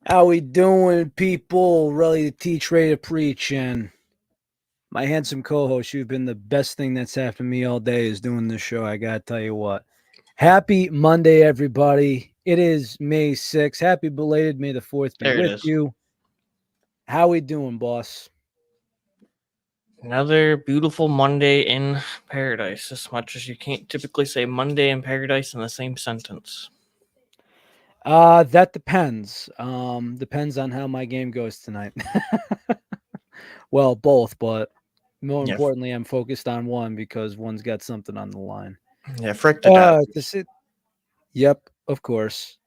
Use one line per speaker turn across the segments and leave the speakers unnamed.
How we doing, people? Ready to teach, ready to preach, and my handsome co-host, you've been the best thing that's happened to me all day is doing this show. I gotta tell you what. Happy Monday, everybody. It is May 6th. Happy belated May the 4th be
There it
with
is.
you. How we doing, boss?
Another beautiful Monday in paradise, as much as you can't typically say Monday in paradise in the same sentence.
That depends. Depends on how my game goes tonight. Well, both, but more
Yeah,
importantly, I'm focused on one because one's got something on the line.
yeah, frick the death.
Yep, of course.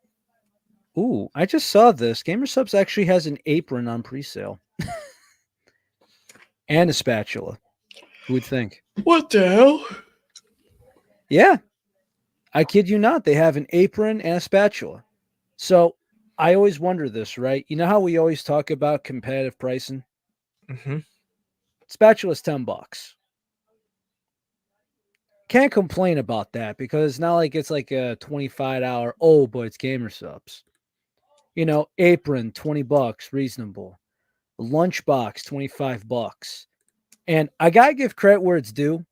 Ooh, I just saw this. GamerSubs actually has an apron on pre-sale and a spatula. Who would think?
What the hell?
Yeah, I kid you not. They have an apron and a spatula. So I always wonder this, right? You know how we always talk about competitive pricing?
Mm-hmm.
Spatula's $10. Can't complain about that because it's not like it's like a $25. Oh, but it's GamerSubs. Apron $20, reasonable. Lunchbox $25. And I gotta give credit where it's due.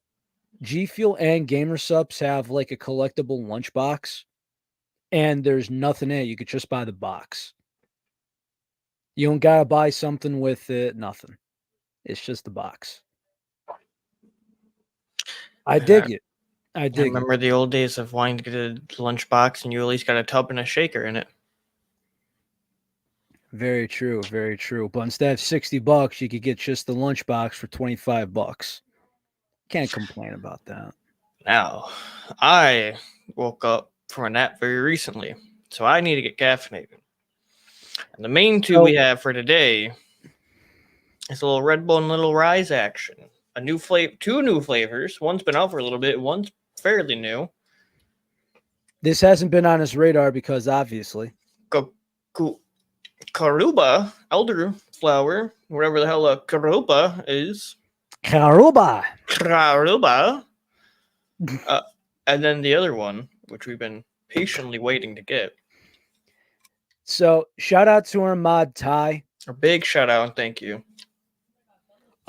G Fuel and GamerSups have like a collectible lunchbox, and there's nothing in it. You could just buy the box. You don't gotta buy something with it. Nothing. It's just the box. I
I
dig it. I dig it.
remember the old days of wanting to get a lunchbox and you at least got a tub and a shaker in it.
Very true. Very true. But instead of $60, you could get just the lunchbox for $25. Can't complain about that.
Now, I woke up from a nap very recently, so I need to get caffeinated. And the main two we
So
have for today is a little Red Bull and little Ryse action. A new flavor, two new flavors. One's been out for a little bit. One's fairly new.
this hasn't been on his radar because obviously.
Curuba, elderflower, whatever the hell a Curuba is.
Curuba.
Curuba. And then the other one, which we've been patiently waiting to get.
So shout out to our mod Ty.
A big shout out and thank you.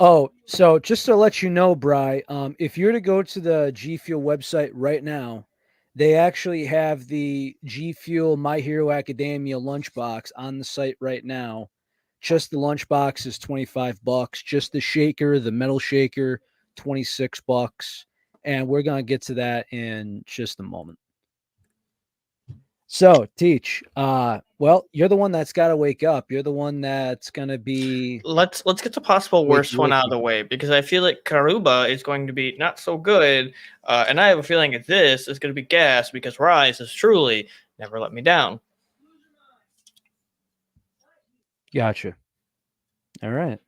Oh, so just to let you know, Bry, if you're to go to the G Fuel website right now, they actually have the G Fuel My Hero Academia lunchbox on the site right now. Just the lunchbox is $25. Just the shaker, the metal shaker, $26. And we're gonna get to that in just a moment. So, Teach, well, you're the one that's got to wake up. You're the one that's gonna be
Let's get the possible worst one out of the way because I feel like Curuba is going to be not so good, and I have a feeling that this is going to be gas because Ryse has truly never let me down.
Gotcha. All right.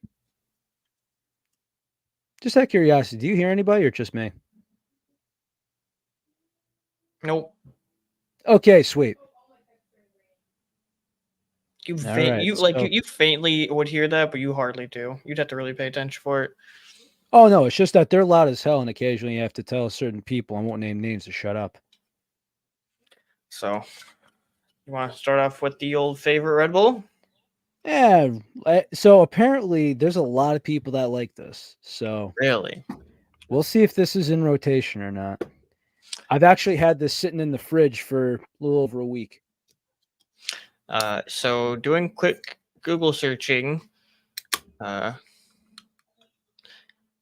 Just out of curiosity, do you hear anybody or just me?
Nope.
Okay, sweet.
You
All right.
you faintly would hear that, but you hardly do. You'd have to really pay attention for it.
Oh no, it's just that they're loud as hell, and occasionally you have to tell certain people, I won't name names, to shut up.
So, you want to start off with the old favorite Red Bull?
Yeah. So apparently, there's a lot of people that like this. So
Really?
we'll see if this is in rotation or not. I've actually had this sitting in the fridge for a little over a week.
So doing quick Google searching,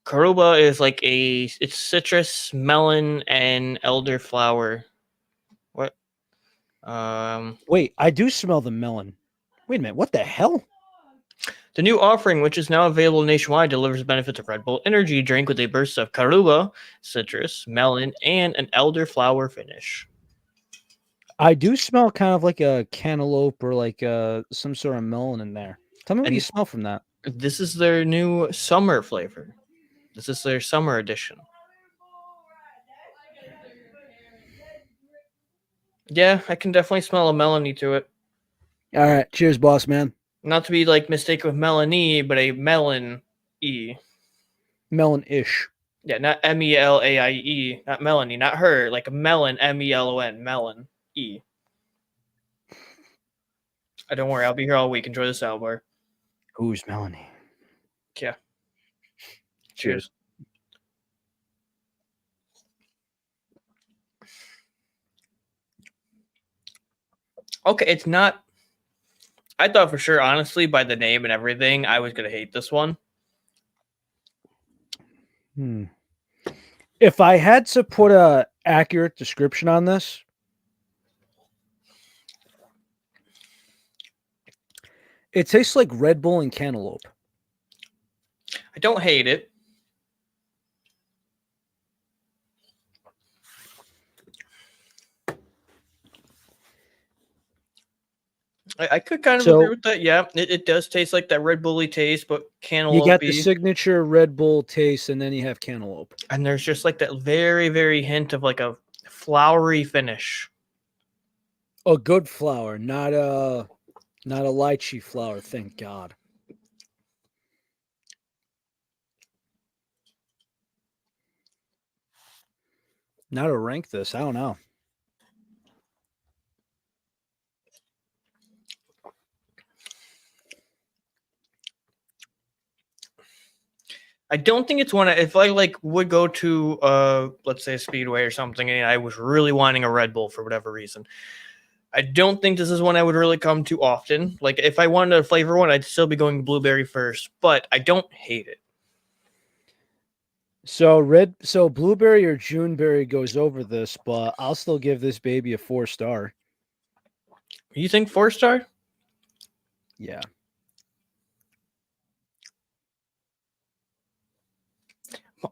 Curuba is like it's citrus, melon, and elderflower. What?
Wait, I do smell the melon. Wait a minute, what the hell?
The new offering, which is now available nationwide, delivers the benefits of Red Bull energy drink with a burst of Curuba, citrus, melon, and an elderflower finish.
I do smell kind of like a cantaloupe or like some sort of melon in there. Tell me what you smell from that.
This is their new summer flavor. This is their summer edition. Yeah, I can definitely smell a melony to it.
All right, cheers, boss man.
Not to be like mistaken with melony, but a melon e.
Melon-ish.
Yeah, not Melaie, not Melanie, not her, like a melon, Melon, melon e. Don't worry, I'll be here all week. Enjoy the salad bar.
Who's Melanie?
Yeah.
Cheers.
Okay, it's not. I thought for sure, honestly, by the name and everything, I was gonna hate this one.
If I had to put a accurate description on this, it tastes like Red Bull and cantaloupe.
I don't hate it. I could kind of agree with that. Yeah, it does taste like that Red Bully taste, but cantaloupe.
You got the signature Red Bull taste, and then you have cantaloupe.
And there's just like that very, very hint of like a flowery finish.
A good flour, not a lychee flour, thank God. Now to rank this, I don't know.
I don't think it's one. If I like would go to let's say a Speedway or something, and I was really wanting a Red Bull for whatever reason, I don't think this is one I would really come to often. Like if I wanted a flavor one, I'd still be going blueberry first, but I don't hate it.
So blueberry or Juneberry goes over this, but I'll still give this baby a 4-star.
You think 4-star?
Yeah.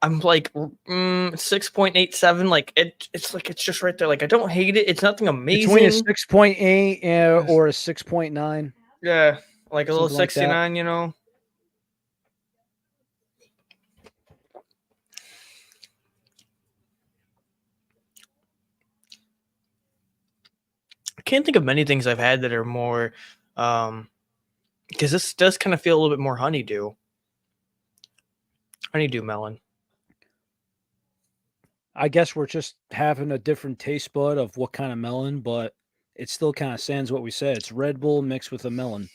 I'm like 6.87. Like it's like it's just right there. Like I don't hate it. It's nothing amazing.
Between a 6.8 or a 6.9.
Yeah, like a little 69. You know. I can't think of many things I've had that are more, because this does kind of feel a little bit more honeydew melon.
I guess we're just having a different taste bud of what kind of melon, but it still kind of stands what we said. It's Red Bull mixed with a melon.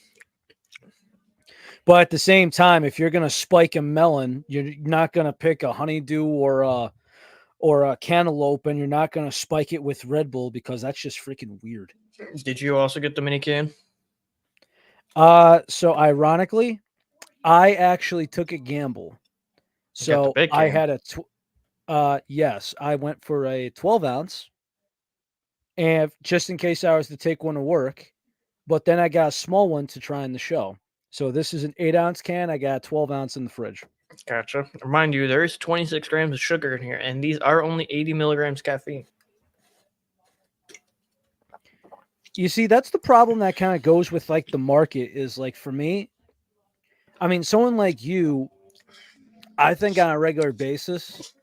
But at the same time, if you're going to spike a melon, you're not going to pick a honeydew or a cantaloupe, and you're not going to spike it with Red Bull because that's just freaking weird.
Did you also get the mini can?
So ironically, I actually took a gamble. So I had yes, I went for a 12-ounce, and just in case I was to take one to work, but then I got a small one to try in the show. So this is an 8-ounce can. I got a 12-ounce in the fridge.
Gotcha. Remind you, there is 26 grams of sugar in here, and these are only 80 milligrams caffeine.
You see, that's the problem that kind of goes with like the market is like for me. I mean, someone like you, I think on a regular basis,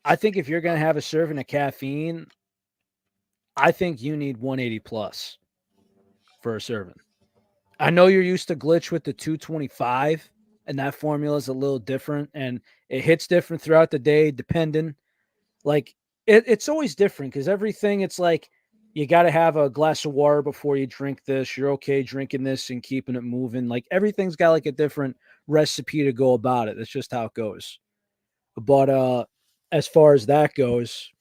I think if you're going to have a serving of caffeine, I think you need 180 plus for a serving. I know you're used to glitch with the 225, and that formula is a little different, and it hits different throughout the day, depending. Like it's always different because everything, it's like you got to have a glass of water before you drink this. You're okay drinking this and keeping it moving. Like everything's got like a different recipe to go about it. That's just how it goes. But as far as that goes,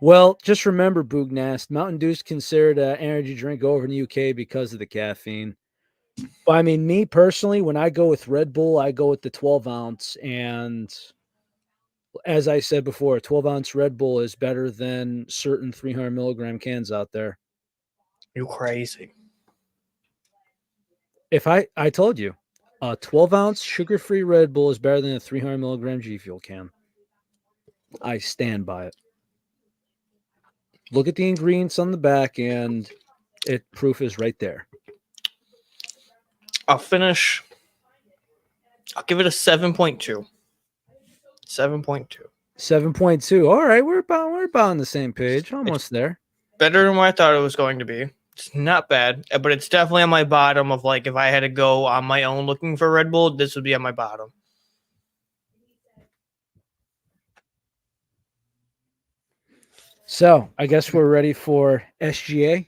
well, just remember, Boognast, Mountain Dew's considered an energy drink over in the UK because of the caffeine. But I mean, me personally, when I go with Red Bull, I go with the 12-ounce. And as I said before, 12-ounce Red Bull is better than certain 300 milligram cans out there.
You crazy.
If I told you, a 12-ounce sugar-free Red Bull is better than a 300 milligram G Fuel can. I stand by it. Look at the ingredients on the back, and proof is right there.
I'll give it a 7.2. 7.2.
7.2. All right, we're about on the same page. Almost there.
Better than what I thought it was going to be. It's not bad, but it's definitely on my bottom of like if I had to go on my own looking for Red Bull, this would be on my bottom.
So I guess we're ready for SGA.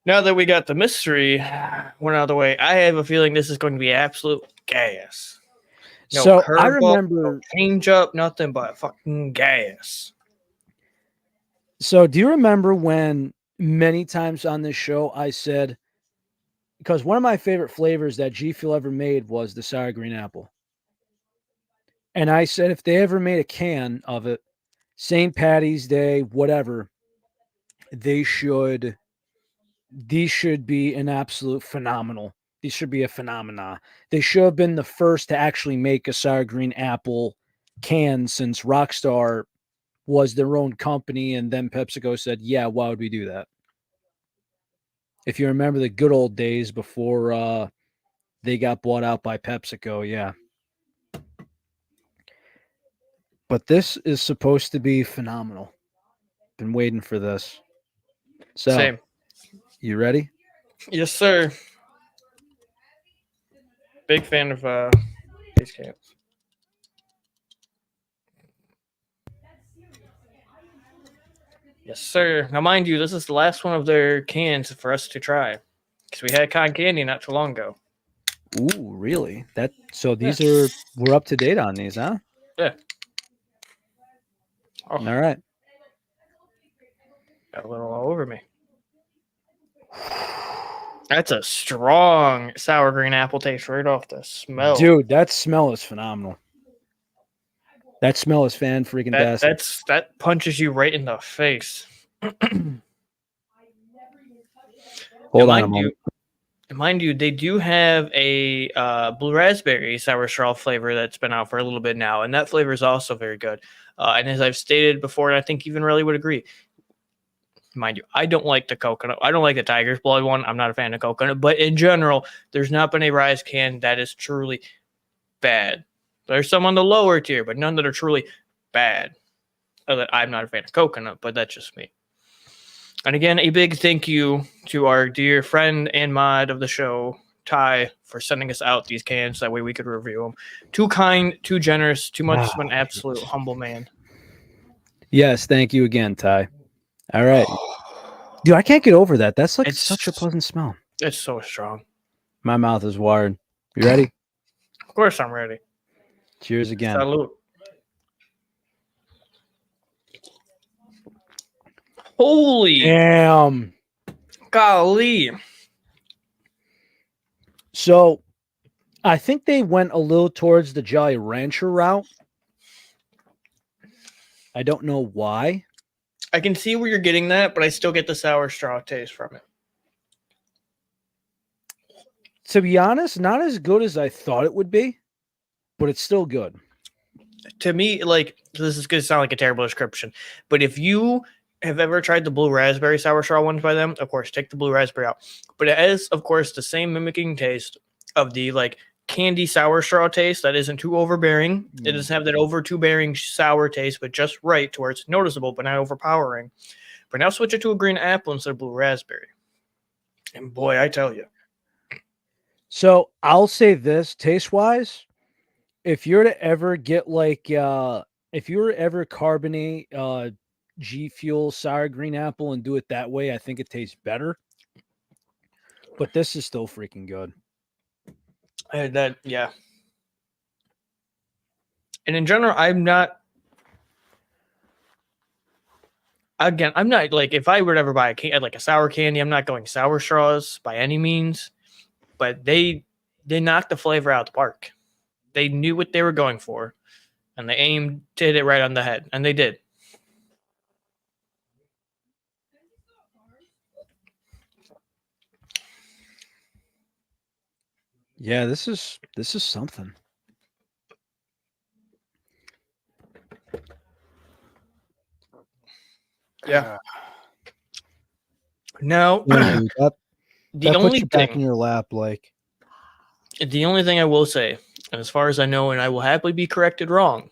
Now that we got the mystery one out of the way, I have a feeling this is going to be absolute gas. No
So I
curveball,
remember.
no change up, nothing but fucking gas.
So do you remember when many times on this show I said, because one of my favorite flavors that G Fuel ever made was the sour green apple. And I said if they ever made a can of it, St. Patty's Day, whatever, these should be an absolute phenomenal. These should be a phenomena. They should have been the first to actually make a sour green apple can since Rockstar was their own company, and then PepsiCo said, yeah, why would we do that? If you remember the good old days before they got bought out by PepsiCo, yeah. But this is supposed to be phenomenal. Been waiting for this. So,
Same.
You ready?
Yes, sir. Big fan of these cans. Yes, sir. Now, mind you, this is the last one of their cans for us to try because we had cotton candy not too long ago.
Ooh, really? We're up to date on these, huh?
Yeah. Oh,
all right.
Got a little all over me. That's a strong sour green apple taste right off the smell.
Dude, that smell is phenomenal. That smell is fan-freaking-tastic.
That punches you right in the face.
Hold on a moment.
Mind you, they do have a blue raspberry sour straw flavor that's been out for a little bit now, and that flavor is also very good. And as I've stated before, and I think even really would agree, mind you, I don't like the coconut. I don't like the Tiger's Blood one. I'm not a fan of coconut, but in general, there's not been a Ryse can that is truly bad. There's some on the lower tier, but none that are truly bad. I'm not a fan of coconut, but that's just me. And again, a big thank you to our dear friend and mod of the show, Ty, for sending us out these cans. That way we could review them. Too kind, too generous, too much of an absolute humble man.
Yes, thank you again, Ty. All right. Dude, I can't get over that. That's like such a pleasant smell.
It's so strong.
My mouth is wired. You ready?
Of course I'm ready.
Cheers again.
Salute. Holy
damn.
Golly.
So I think they went a little towards the Jolly Rancher route. I don't know why.
I can see where you're getting that, but I still get the sour straw taste from it.
To be honest, not as good as I thought it would be, but it's still good.
To me, like, this is going to sound like a terrible description, but if you have ever tried the blue raspberry sour straw ones by them, of course, take the blue raspberry out. But it has, of course, the same mimicking taste of the, like, candy sour straw taste that isn't too overbearing. It doesn't have that over too bearing sour taste, but just right to where it's noticeable, but not overpowering. But now switch it to a green apple instead of blue raspberry. And boy, I tell you.
So I'll say this, taste-wise, if you're to ever get like, if you were to ever carbonate G Fuel sour green apple and do it that way, I think it tastes better. But this is still freaking good.
Yeah. And in general, I'm not like, if I were to ever buy a sour candy, I'm not going sour straws by any means. But they knocked the flavor out of the park. They knew what they were going for, and they did it right on the head, and they did.
Yeah, this is something.
Yeah. No.
The only thing back in your lap, like.
The only thing I will say, as far as I know, and I will happily be corrected wrong,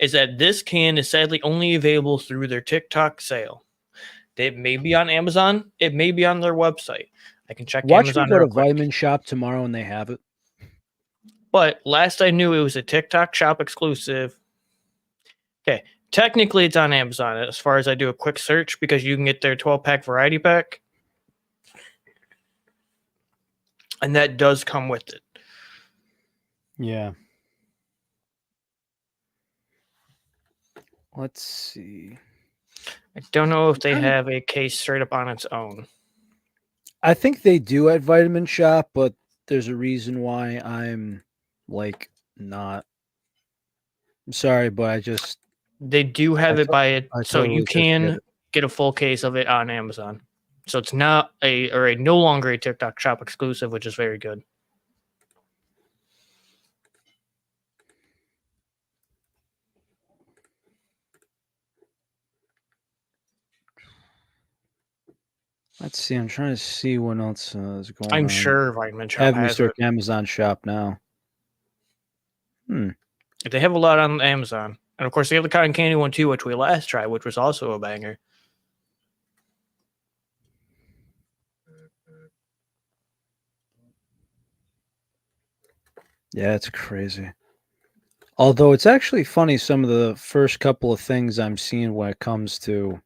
is that this can is sadly only available through their TikTok sale. It may be on Amazon. It may be on their website. I can check Amazon.
Watch me go to Vitamin Shop tomorrow and they have it.
But last I knew, it was a TikTok shop exclusive. Okay, Technically, it's on Amazon as far as I do a quick search because you can get their 12-pack variety pack. And that does come with it.
Yeah. Let's see.
I don't know if they have a case straight up on its own.
I think they do at Vitamin Shop, but there's a reason why I'm like not. I'm sorry, but I just
They do have it by it, so
totally
you
just get
can
it.
get a full case of it on Amazon. So it's not a no longer a TikTok shop exclusive, which is very good.
Let's see. I'm trying to see what else is going on.
I'm sure Vitamin Shop
Having me
has
search
it.
Amazon Shop now.
They have a lot on Amazon. And of course, they have the cotton candy one too, which we last tried, which was also a banger.
Yeah, it's crazy. Although it's actually funny, some of the first couple of things I'm seeing when it comes to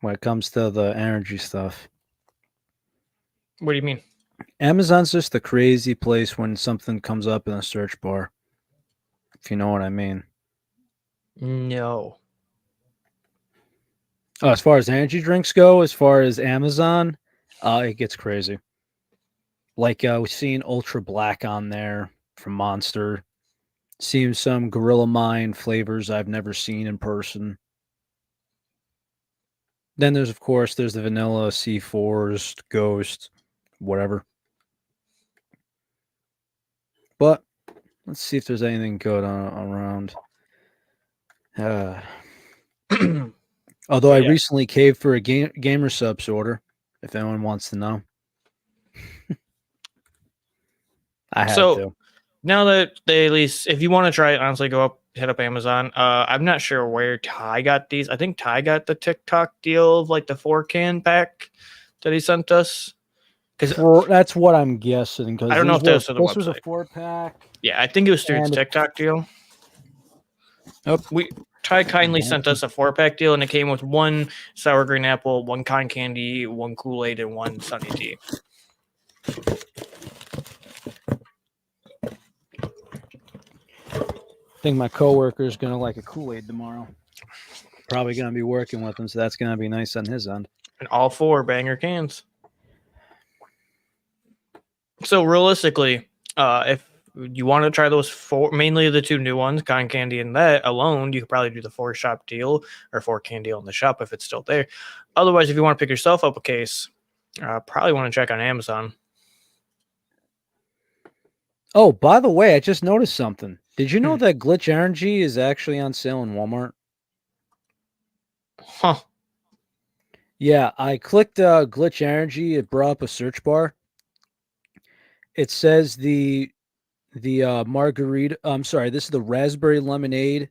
the energy stuff.
What do you mean?
Amazon's just a crazy place when something comes up in a search bar. If you know what I mean.
No.
Oh, as far as energy drinks go, as far as Amazon, it gets crazy. Like we've seen Ultra Black on there from Monster. Seeing some Gorilla Mine flavors I've never seen in person. Then there's the vanilla C4s, Ghost, whatever. But let's see if there's anything good around. Although I recently caved for a gamer subs order, if anyone wants to know. I had to.
Now that they at least, if you want to try it, honestly, hit up Amazon. I'm not sure where Ty got these. I think Ty got the TikTok deal of like the 4-can pack that he sent us.
That's what I'm guessing. Because
I don't know if this
was a 4-pack.
Yeah, I think it was through the TikTok deal.
Oh.
Ty kindly sent us a 4-pack deal, and it came with 1 sour green apple, 1 cotton candy, 1 Kool-Aid, and 1 Sunny D.
I think my coworker is going to like a Kool-Aid tomorrow. Probably going to be working with him, so that's going to be nice on his end.
And all 4 banger cans. So realistically, if you want to try those 4, mainly the 2 new ones, cotton candy and that alone, you could probably do the 4-shop deal or 4-can deal in the shop if it's still there. Otherwise, if you want to pick yourself up a case, probably want to check on Amazon.
Oh, by the way, I just noticed something. Did you know that Glitch Energy is actually on sale in Walmart?
Huh.
Yeah, I clicked Glitch Energy. It brought up a search bar. It says the margarita. I'm sorry, this is the raspberry lemonade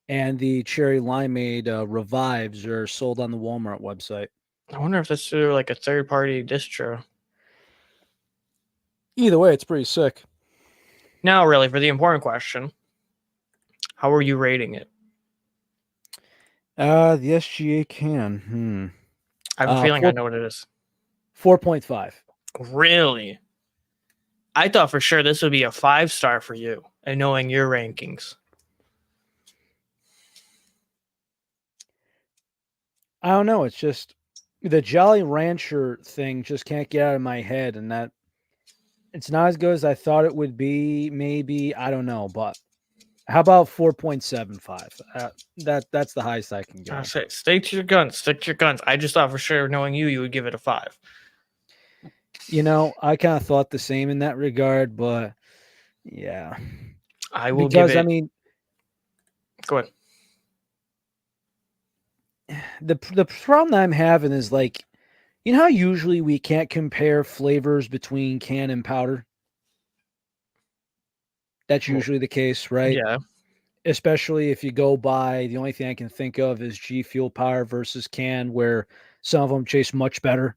and the cherry limeade revives are sold on the Walmart website.
I wonder if that's through like a third-party distro.
Either way, it's pretty sick.
Now, really, for the important question, how are you rating it?
The SGA can.
I have a feeling I know what it is.
4.5.
Really? I thought for sure this would be a 5-star for you, and knowing your rankings.
I don't know. It's just the Jolly Rancher thing just can't get out of my head, and that it's not as good as I thought it would be. Maybe, I don't know, but how about 4.75? That's the highest I can go.
Stick to your guns. Stick to your guns. I just thought for sure, knowing you would give it a 5.
You know, I kind of thought the same in that regard, but yeah,
I will give it.
I mean,
go ahead.
The problem that I'm having is like, you know how usually we can't compare flavors between can and powder? That's usually the case, right?
Yeah.
Especially if you go by, the only thing I can think of is G Fuel Power versus can, where some of them taste much better.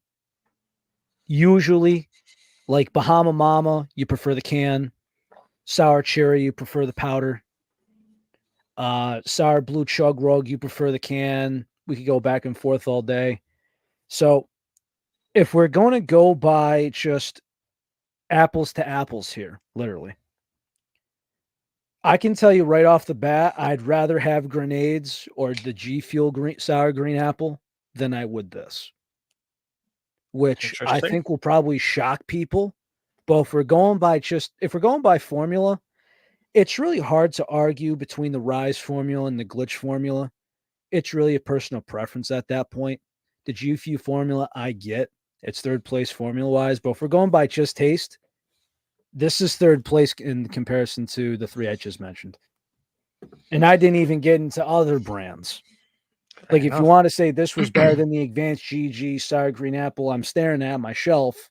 Usually, like Bahama Mama, you prefer the can. Sour Cherry, you prefer the powder. Sour blue chug rug, you prefer the can. We could go back and forth all day. So if we're going to go by just apples to apples here, literally, I can tell you right off the bat, I'd rather have grenades or the G Fuel sour green apple than I would this, which I
Interesting.
think will probably shock people. But if we're going by formula, it's really hard to argue between the Ryse formula and the glitch formula. It's really a personal preference at that point. The G Fuel formula, I get it's third place formula wise, but if we're going by just taste, this is third place in comparison to the three I just mentioned. And I didn't even get into other brands.
Fair
Like, if you
enough.
want to say this was better than the Advanced GG Sour Green Apple, I'm staring at my shelf.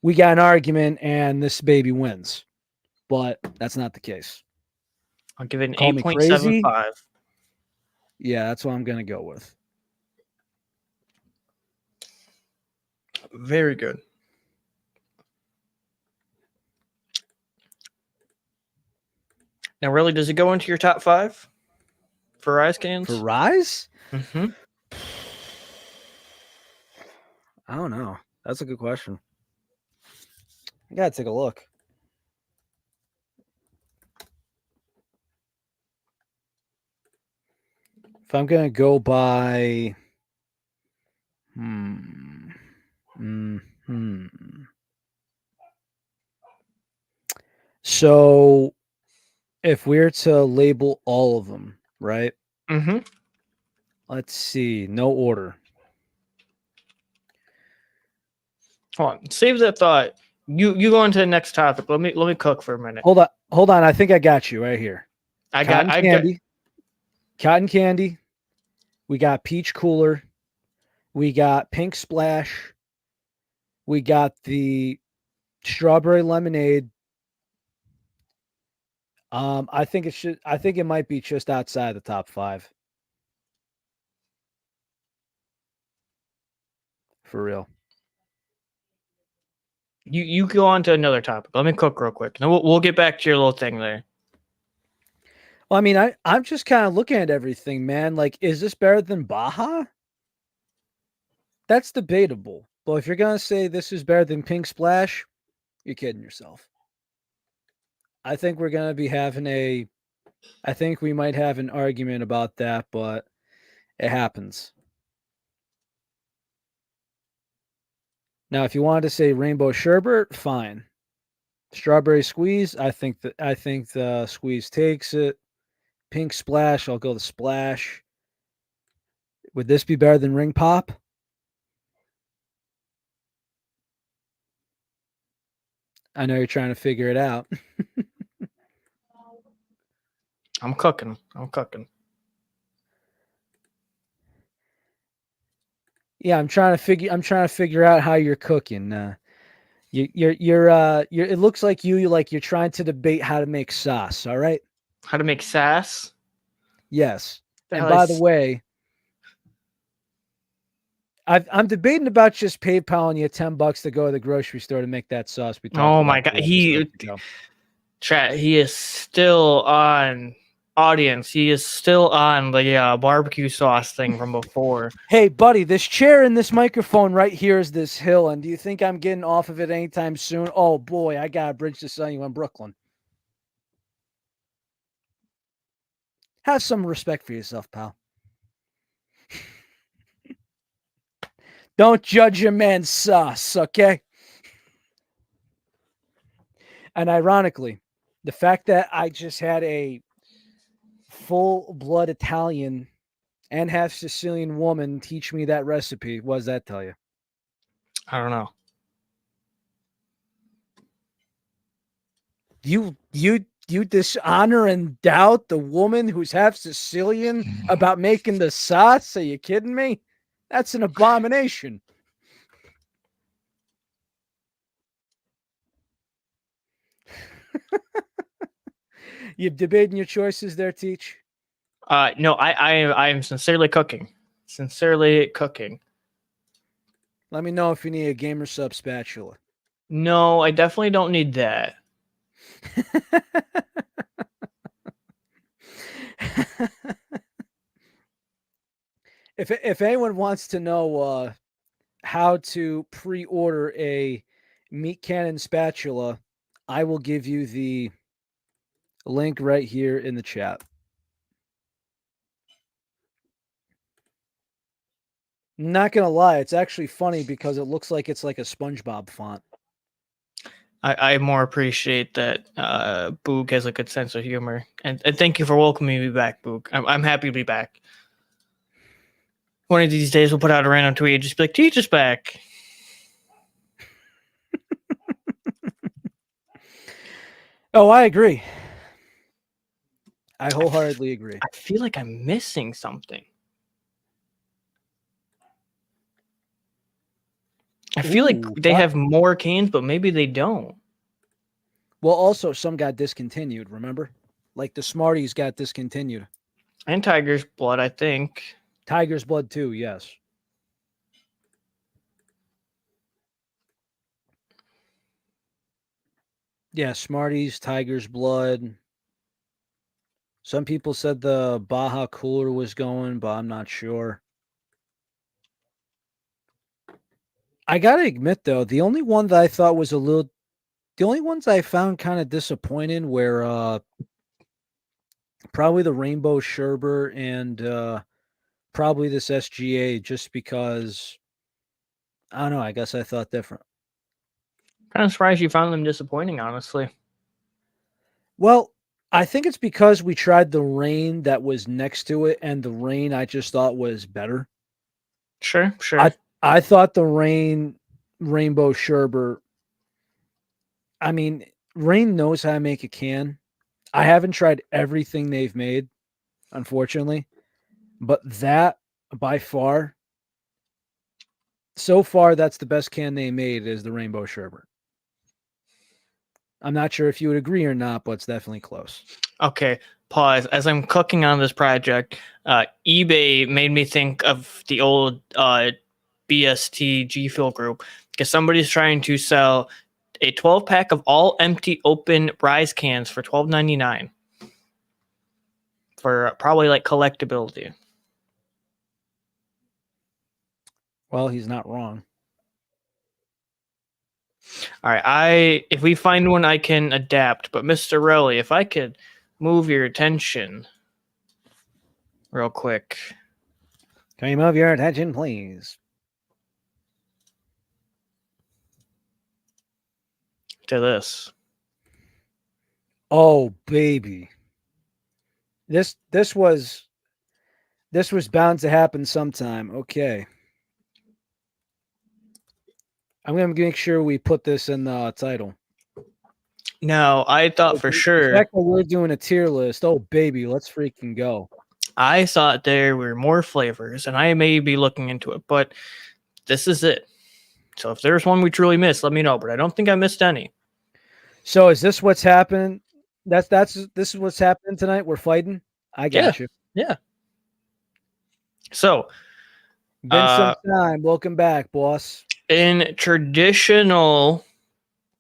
We got an argument, and this baby wins. But that's not the case.
I'll give it an
Call me crazy.
8.75.
Yeah, that's what I'm going to go with.
Very good. Now, really, does it go into your top 5 for Ryse cans?
For Ryse?
Mm-hmm.
I don't know. That's a good question. I got to take a look. If I'm going to go by... So, if we're to label all of them, right?
Mm-hmm.
Let's see. No order.
Hold on. Save that thought. You go into the next topic. Let me cook for a minute.
Hold on. I think I got you right here. Cotton candy. We got peach cooler. We got pink splash. We got the strawberry lemonade. I think it might be just outside the top 5. For real.
You go on to another topic. Let me cook real quick. Then we'll get back to your little thing there.
Well, I mean, I'm just kind of looking at everything, man. Like, is this better than Baja? That's debatable. But if you're gonna say this is better than Pink Splash, you're kidding yourself. I think we're gonna be having I think we might have an argument about that, but it happens. Now, if you wanted to say rainbow sherbet, fine. Strawberry squeeze, I think the squeeze takes it. Pink splash, I'll go the splash. Would this be better than ring pop? I know you're trying to figure it out.
I'm cooking.
Yeah, I'm trying to figure out how you're cooking. You're it looks like you're trying to debate how to make sauce, all right?
How to make sass?
Yes. And by the way, I'm debating about just PayPaling you $10 to go to the grocery store to make that sauce.
Oh my god, chat. He is still on audience. He is still on the barbecue sauce thing from before.
Hey, buddy, this chair and this microphone right here is this hill, and do you think I'm getting off of it anytime soon? Oh boy, I got a bridge to sell you in Brooklyn. Have some respect for yourself, pal. Don't judge a man's sauce, okay? And ironically, the fact that I just had a full-blood Italian and half Sicilian woman teach me that recipe, what does that tell you?
I don't know.
You dishonor and doubt the woman who's half Sicilian about making the sauce? Are you kidding me? That's an abomination. You debating your choices there, Teach?
No, I am sincerely cooking.
Let me know if you need a gamer sub spatula.
No, I definitely don't need that.
If anyone wants to know how to pre-order a meat cannon spatula, I will give you the link right here in the chat. Not gonna lie, it's actually funny because it looks like it's like a SpongeBob font.
I more appreciate that Boog has a good sense of humor, and thank you for welcoming me back, Boog. I'm happy to be back. One of these days, we'll put out a random tweet and just be like, "Teach us back."
Oh, I agree. I wholeheartedly agree.
I feel like I'm missing something. I feel like they have more cans, but maybe they don't.
Well, also some got discontinued. Remember, like the Smarties got discontinued.
And Tiger's Blood, I think.
Tiger's Blood too. Yes. Yeah, Smarties, Tiger's Blood. Some people said the Baja Cooler was going, but I'm not sure. I gotta admit though, the only one that I thought was the only ones I found kind of disappointing were probably the Rainbow Sherbet and probably this SGA, just because I don't know. I guess I thought different.
Kind of surprised you found them disappointing, honestly.
Well, I think it's because we tried the rain that was next to it, and the rain I just thought was better.
Sure.
I thought the Rainbow Sherbet. I mean, Rain knows how to make a can. I haven't tried everything they've made, unfortunately, but that by far, so far, that's the best can they made is the Rainbow Sherbet. I'm not sure if you would agree or not, but it's definitely close.
Okay, pause. As I'm cooking on this project, eBay made me think of the old BST G Fuel group, because somebody's trying to sell a 12-pack of all empty open Ryse cans for $12.99 for probably like collectability.
Well, he's not wrong.
All right, if we find one, I can adapt. But Mr. Relly, if I could move your attention real quick.
Can you move your attention, please?
To this.
Oh, baby. This was bound to happen sometime. Okay. I'm going to make sure we put this in the title.
No, I thought for sure.
The fact that we're doing a tier list. Oh, baby, let's freaking go.
I thought there were more flavors, and I may be looking into it, but this is it. So if there's one we truly missed, let me know. But I don't think I missed any.
So is this what's happening? This is what's happening tonight. We're fighting. I got you.
Yeah. So,
been some time. Welcome back, boss.
In traditional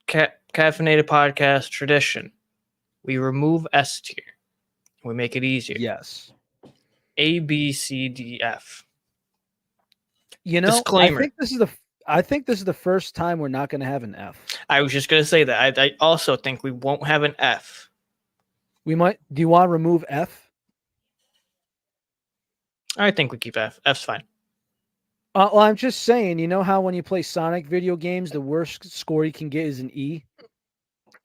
caffeinated podcast tradition, we remove S tier. We make it easier.
Yes.
A, B, C, D, F.
You know,
disclaimer.
I think this is the first time we're not going to have an F.
I was just going to say that. I also think we won't have an F.
We might. Do you want to remove F?
I think we keep F. F's fine.
Well, I'm just saying, you know how when you play Sonic video games, the worst score you can get is an E?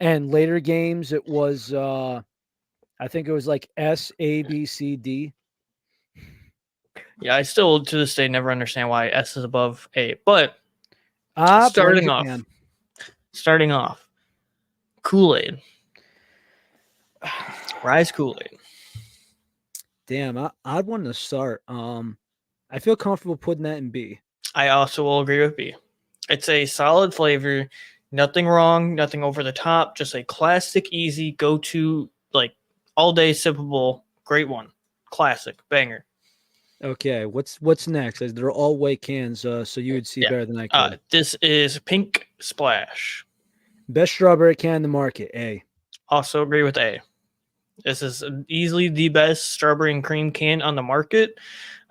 And later games, it was, I think it was like S, A, B, C, D.
Yeah, I still, to this day, never understand why S is above A. But starting off, Kool-Aid. Ryse Kool-Aid.
Damn, I'd want to start. I feel comfortable putting that in B.
I also will agree with B. It's a solid flavor. Nothing wrong, nothing over the top. Just a classic, easy, go-to, like, all-day sippable, great one. Classic, banger.
Okay, what's next? They're all white cans, so you would see better than I could.
This is Pink Splash.
Best strawberry can in the market, A.
Also agree with A. This is easily the best strawberry and cream can on the market,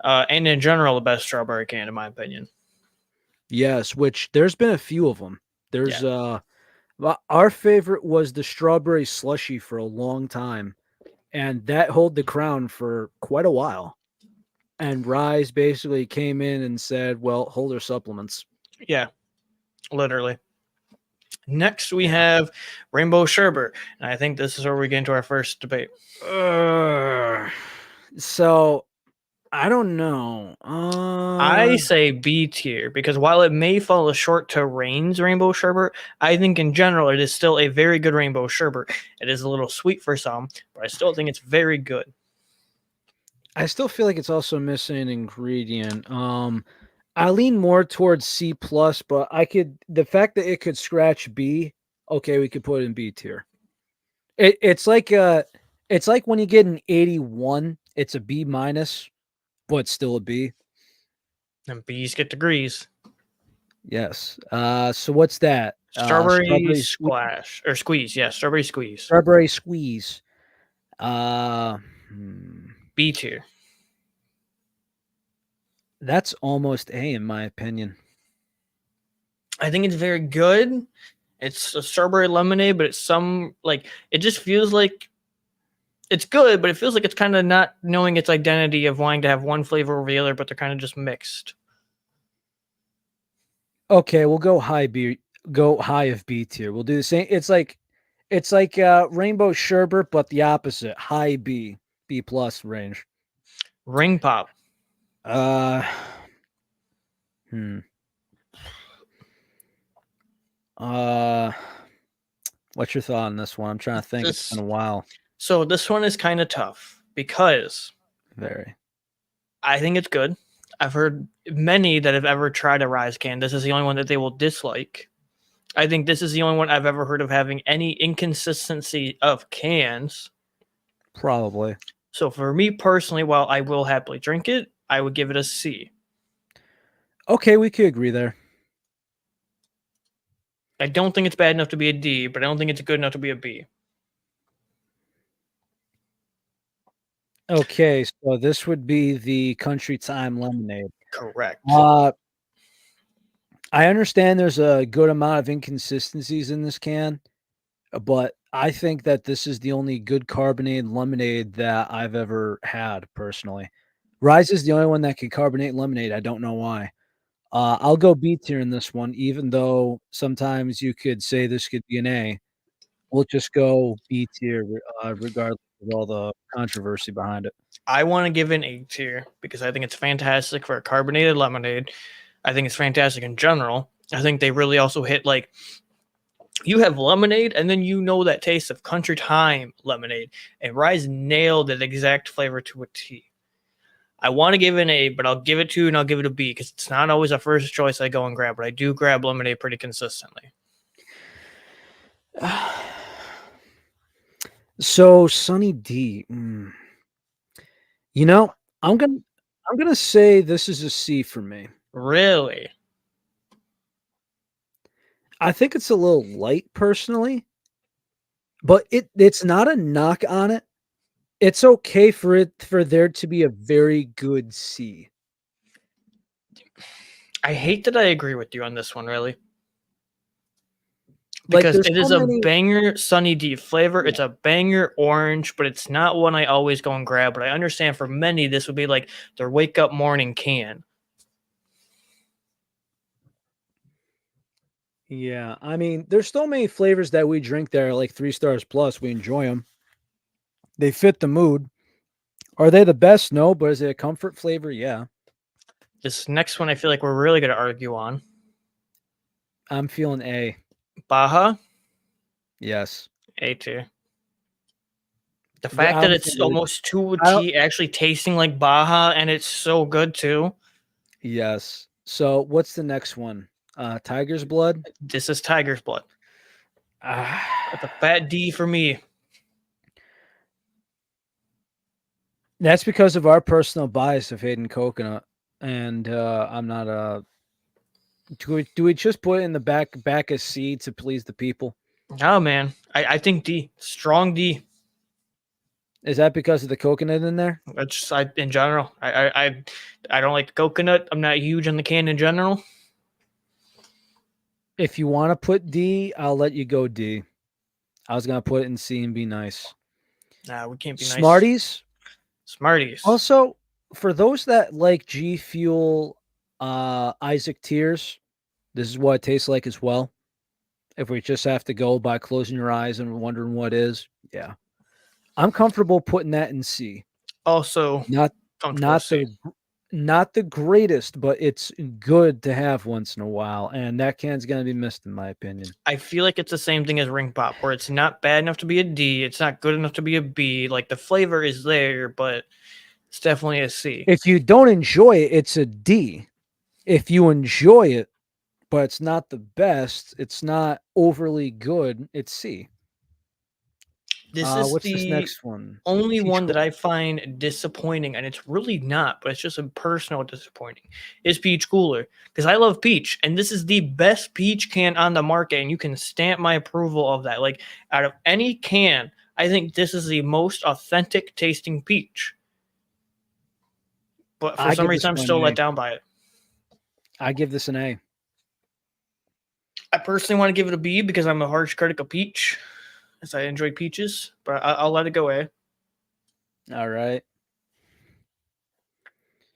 and in general, the best strawberry can, in my opinion.
Yes, which there's been a few of them. There's
Yeah.
our favorite was the strawberry slushy for a long time, and that held the crown for quite a while. And Ryse basically came in and said, "Well, hold our supplements."
Yeah, literally. Next, we
Yeah.
have rainbow sherbet, and I think this is where we get into our first debate.
So I don't know.
I say B tier because while it may fall short to Rain's rainbow sherbet, I think in general it is still a very good rainbow sherbet. It is a little sweet for some, but I still think it's very good.
I still feel like it's also missing an ingredient. I lean more towards C plus, but the fact that it could scratch B, okay, we could put it in B tier. It's like when you get an 81, it's a B minus, but still a B.
And B's get degrees.
Yes. So what's that?
Strawberry
Strawberry squeeze.
splash or squeeze, yeah, strawberry squeeze.
Strawberry squeeze. Uh, hmm,
B tier.
that's almost A in my opinion.
I think it's very good. It's a strawberry lemonade, but it's some like it just feels like it's good, but it feels like it's kind of not knowing its identity of wanting to have one flavor over the other, but they're kind of just mixed.
Okay, we'll go high B. Go high of B tier. We'll do the same. It's like rainbow sherbet, but the opposite. High B, B plus range.
Ring pop.
Uh, hmm. Uh, what's your thought on this one? I'm trying to think. It's been a while.
So this one is kind of tough because
Very.
I think it's good. I've heard many that have ever tried a Ryse can. This is the only one that they will dislike. I think this is the only one I've ever heard of having any inconsistency of cans.
Probably.
So for me personally, while I will happily drink it, I would give it a C.
Okay, we could agree there.
I don't think it's bad enough to be a D, but I don't think it's good enough to be a B.
Okay, so this would be the Country Time lemonade.
Correct.
I understand there's a good amount of inconsistencies in this can, but I think that this is the only good carbonated lemonade that I've ever had personally. Ryse is the only one that can carbonate lemonade. I don't know why. I'll go B tier in this one, even though sometimes you could say this could be an A. We'll just go B tier, regardless of all the controversy behind it.
I want to give it an A tier because I think it's fantastic for a carbonated lemonade. I think it's fantastic in general. I think they really also hit like you have lemonade and then you know that taste of Country Time lemonade. And Ryse nailed that exact flavor to a T. I want to give it an A, but I'll give it 2 and I'll give it a B because it's not always a first choice I go and grab, but I do grab lemonade pretty consistently.
So Sunny D, you know, I'm gonna say this is a C for me.
Really?
I think it's a little light personally, but it's not a knock on it. It's okay for there to be a very good C.
I hate that I agree with you on this one, really.
Like
Because
there's
it
so
is a
many.
banger Sunny D flavor.
Yeah.
It's a banger orange, but it's not one I always go and grab. But I understand for many, this would be like their wake up morning can.
Yeah, I mean, there's so many flavors that we drink that are like 3 stars plus. We enjoy them. They fit the mood. Are they the best? No, but is it a comfort flavor? Yeah.
This next one, I feel like we're really going to argue on.
I'm feeling A.
Baja,
Yes.
A tier. The fact that it's almost to a T actually tasting like Baja and it's so good too.
Yes. So what's the next one? Tiger's blood.
This is Tiger's blood. That's a fat D for me.
That's because of our personal bias of hating coconut, and I'm not a. Do we just put it in the back of C to please the people?
Oh man, I think D, strong D.
Is that because of the coconut in there?
That's just, in general. I don't like coconut. I'm not huge on the can in general.
If you want to put D, I'll let you go D. I was gonna put it in C and be nice.
Nah, we can't be nice.
Smarties.
Smarties.
Also, for those that like G Fuel, Isaac Tears, this is what it tastes like as well. If we just have to go by closing your eyes and wondering what is, yeah, I'm comfortable putting that in C.
Also,
Not
comfortable
not
C.
the greatest, but it's good to have once in a while, and that can's gonna be missed in my opinion.
I feel like it's the same thing as Ring Pop, where it's not bad enough to be a D. It's not good enough to be a B. Like the flavor is there, but it's definitely a C.
If you don't enjoy it, it's a D. If you enjoy it, but it's not the best, it's not overly good, it's C.
This is
What's this
the
next one?
only
Peach
one that
Cooler.
I find disappointing, and it's really not, but it's just a personal disappointing, is Peach Cooler. Because I love peach, and this is the best peach can on the market, and you can stamp my approval of that. Like, out of any can, I think this is the most authentic tasting peach. But for
I
some
give this
reason, I'm
one
still
an
let
A.
down by it.
I give this an A.
I personally want to give it a B because I'm a harsh critic of peach, as I enjoy peaches, but I'll let it go A.
All right.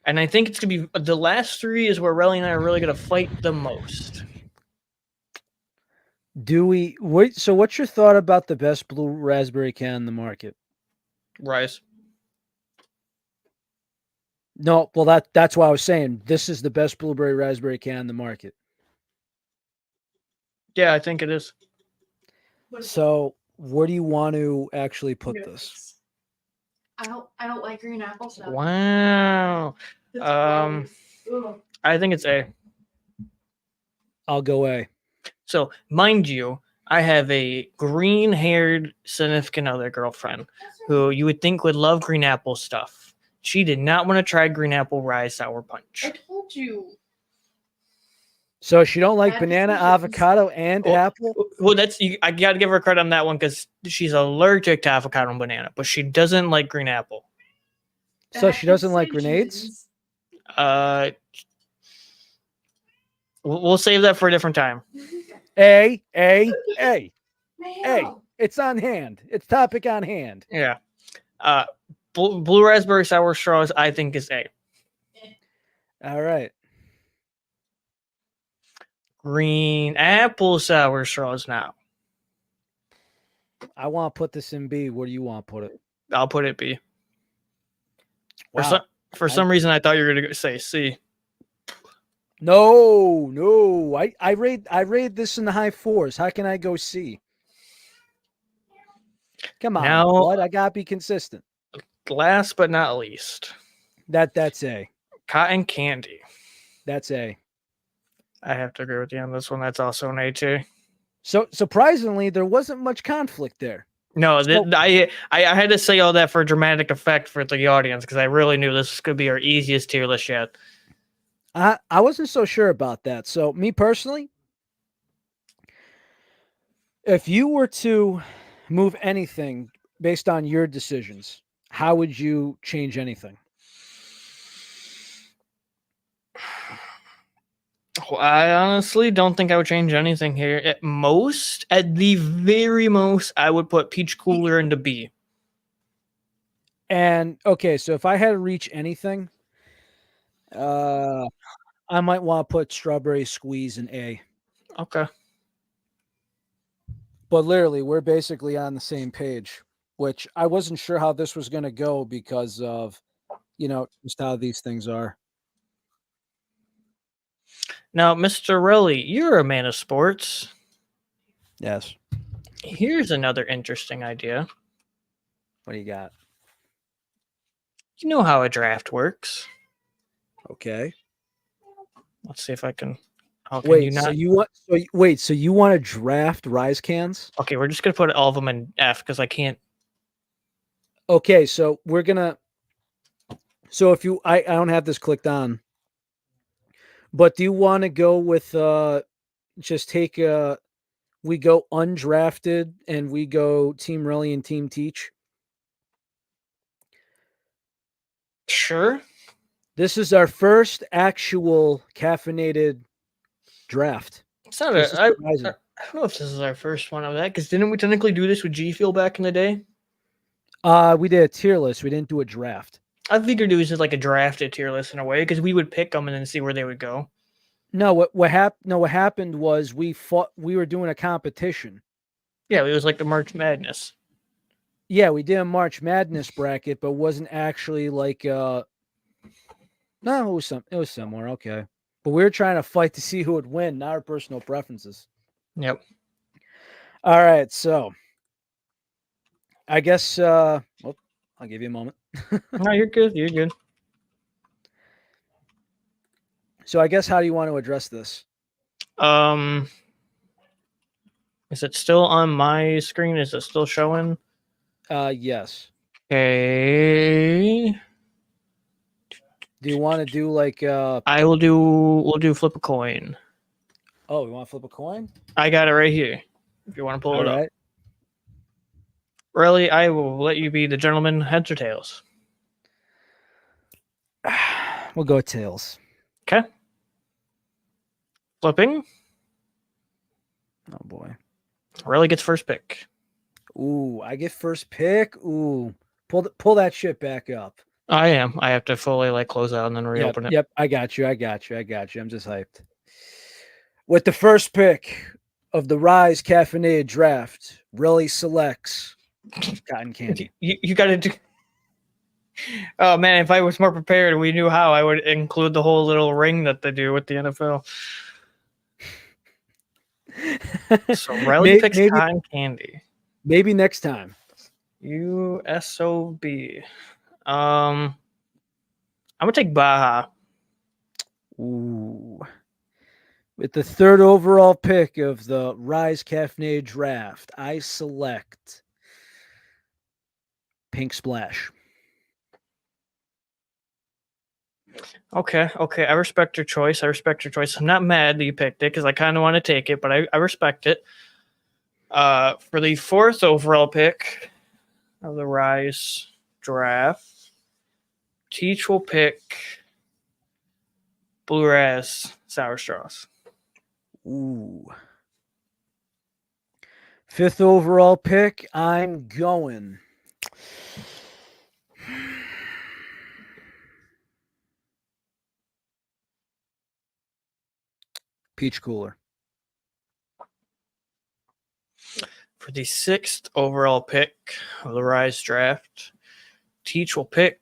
And I think it's going to be the last three is where Relly and I are really going to fight the most.
Do we wait? So, what's your thought about the best blue raspberry can in the market?
Ryse.
No, well that's why I was saying this is the best blueberry raspberry can in the market.
Yeah, I think it is.
So, where do you want to actually put this?
I don't like green apple stuff.
Wow. I think it's A.
I'll go A.
So, mind you, I have a green-haired significant other girlfriend who you would think would love green apple stuff. She did not want to try green apple rye sour punch.
I told you.
So she don't like
Bad
banana,
decisions.
avocado, and
Well,
apple.
Well, I got to give her credit on that one because she's allergic to avocado and banana, but she doesn't like green apple.
So she doesn't
Bad
like grenades.
decisions.
We'll save that for a different time.
A.
Man.
It's on hand. It's topic on hand.
Yeah. Blue raspberry sour straws, I think, is A.
All right.
Green apple sour straws now.
I want to put this in B. Where do you want to put it?
I'll put it B.
Wow.
For some reason, I thought you were going to say C.
No. I rate this in the high fours. How can I go C? Come on,
Now-
bud. I gotta be consistent.
Last but not least,
That's A.
cotton candy.
That's A.
I have to agree with you on this one. That's also an A too.
So surprisingly, there wasn't much conflict there.
No,
So-
I had to say all that for dramatic effect for the audience because I really knew this could be our easiest tier list yet.
I wasn't so sure about that. So me personally, if you were to move anything based on your decisions, how would you change anything?
Well, I honestly don't think I would change anything here. At the very most, I would put Peach Cooler into B.
And okay, so if I had to reach anything, I might want to put strawberry squeeze in A.
Okay.
But literally, we're basically on the same page, which I wasn't sure how this was going to go because of, just how these things are.
Now, Mr. Relly, you're a man of sports.
Yes.
Here's another interesting idea.
What do you got?
You know how a draft works.
Okay.
Let's see if I can. How can
Wait,
you
so
not?
you want to draft Ryse cans?
Okay, we're just gonna put all of them in F because I can't.
Okay, so we're gonna. So if you, I don't have this clicked on. But do you want to go with just take we go undrafted and we go Team Relly and Team Teach?
Sure.
This is our first actual caffeinated draft.
It's not
This is
I
surprising.
don't know if this is our first one of that, because didn't we technically do this with G Fuel back in the day?
We did a tier list. We didn't do a draft.
I figured it was just like a drafted tier list in a way, because we would pick them and then see where they would go.
No, what happened was we were doing a competition.
Yeah, it was like the March Madness.
Yeah, we did a March Madness bracket, but wasn't actually like no, it was somewhere, okay. But we were trying to fight to see who would win, not our personal preferences.
Yep.
All right, so I guess I'll give you a moment.
No, you're good. You're good.
So I guess how do you want to address this?
Is it still on my screen? Is it still showing?
Yes.
Okay.
Do you want to do like
We'll do flip a coin.
oh, we want to flip a coin?
I got it right here. If you want to pull it up. Really, I will let you be the gentleman. Heads or tails?
We'll go tails.
Okay. Flipping.
Oh boy.
Really gets first pick.
Ooh, I get first pick. Ooh. Pull that shit back up.
I am. I have to fully like close out and then reopen it.
Yep, I got you. I'm just hyped. With the first pick of the Ryse Caffeinated Draft, really selects cotton candy.
You got to do. Oh man, if I was more prepared and we knew how, I would include the whole little ring that they do with the NFL. So Riley picks cotton candy.
Maybe next time.
USOB. I'm gonna take Baja.
Ooh. With the third overall pick of the Ryse Caffeinated Draft, I select Pink Splash.
Okay. I respect your choice. I'm not mad that you picked it because I kind of want to take it, but I respect it. For the fourth overall pick of the Ryse draft, Teach will pick Blue Raz Sour Straws.
Ooh. Fifth overall pick, I'm going. Peach Cooler.
For the sixth overall pick of the Ryse draft, Teach will pick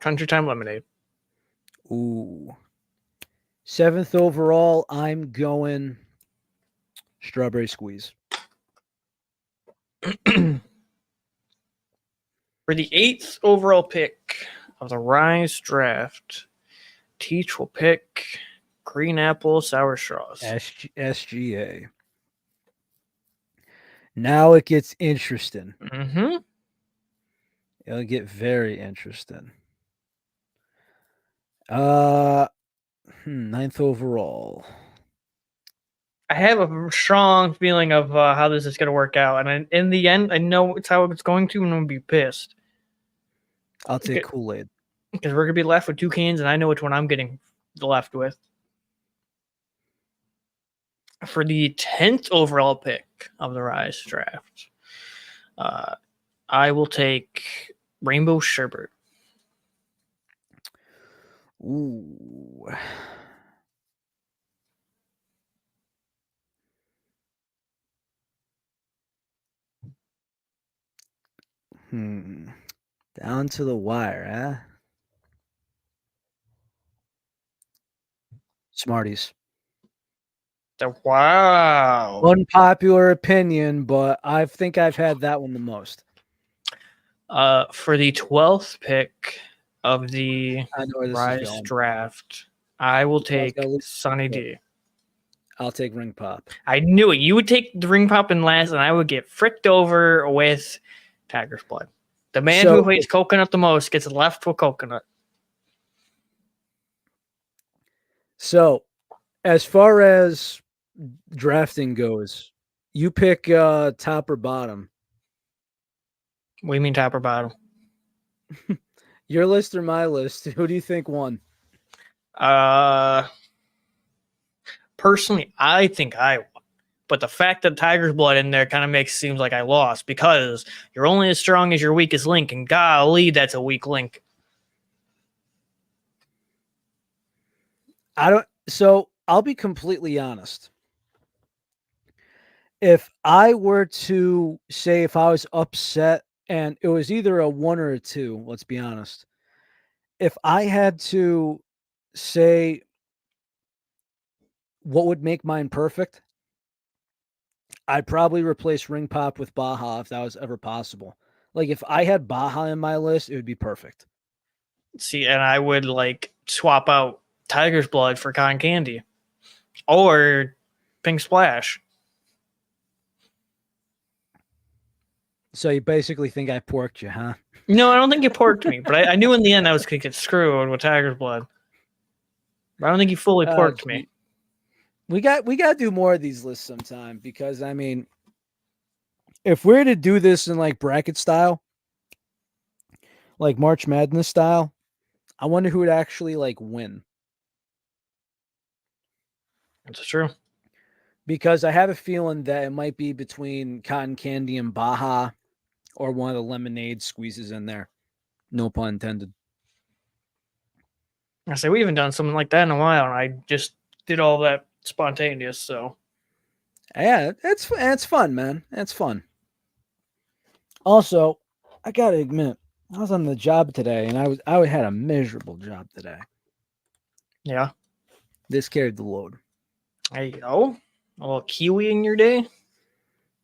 Country Time Lemonade.
Ooh. Seventh overall, I'm going Strawberry Squeeze.
For the eighth overall pick of the Ryse draft, Teach will pick Green Apple Sour Straws.
SGA. Now it gets interesting.
Mm-hmm.
It'll get very interesting. Ninth overall.
I have a strong feeling of how this is going to work out, and in the end, I know it's how it's going to, and I'm going to be pissed.
I'll take Kool-Aid.
Because we're going to be left with two cans, and I know which one I'm getting left with. For the 10th overall pick of the Ryse draft, I will take Rainbow Sherbet.
Ooh. Down to the wire, huh? Smarties.
Wow.
Unpopular opinion, but I think I've had that one the most.
For the 12th pick of the Ryse draft, I will take Sunny D.
I'll take Ring Pop.
I knew it. You would take the Ring Pop in last, and I would get fricked over with Tiger's Blood. The man who hates coconut the most gets left with coconut.
So, as far as drafting goes, you pick top or bottom.
What do you mean top or bottom?
Your list or my list? Who do you think won?
Personally, I think I won. But the fact that Tiger's blood in there kind of makes it seem like I lost because you're only as strong as your weakest link, and golly, that's a weak link.
So I'll be completely honest. If I were to say if I was upset and it was either a 1 or a 2, let's be honest. If I had to say what would make mine perfect, I'd probably replace Ring Pop with Baja if that was ever possible. Like if I had Baja in my list, it would be perfect.
See, and I would like swap out Tiger's blood for cotton candy or pink splash.
So you basically think I porked you, huh?
No, I don't think you porked me, but I knew in the end I was going to get screwed with Tiger's blood. But I don't think you fully porked me.
We got to do more of these lists sometime because I mean, if we're to do this in like bracket style, like March Madness style, I wonder who would actually like win.
That's true.
Because I have a feeling that it might be between Cotton Candy and Baja, or one of the lemonade squeezes in there. No pun intended.
I say we haven't done something like that in a while, and I just did all that spontaneous. So
yeah, it's fun, man. It's fun. Also, I gotta admit, I was on the job today, and I had a miserable job today.
yeah,
This carried the load.
there you go. A little kiwi in your day.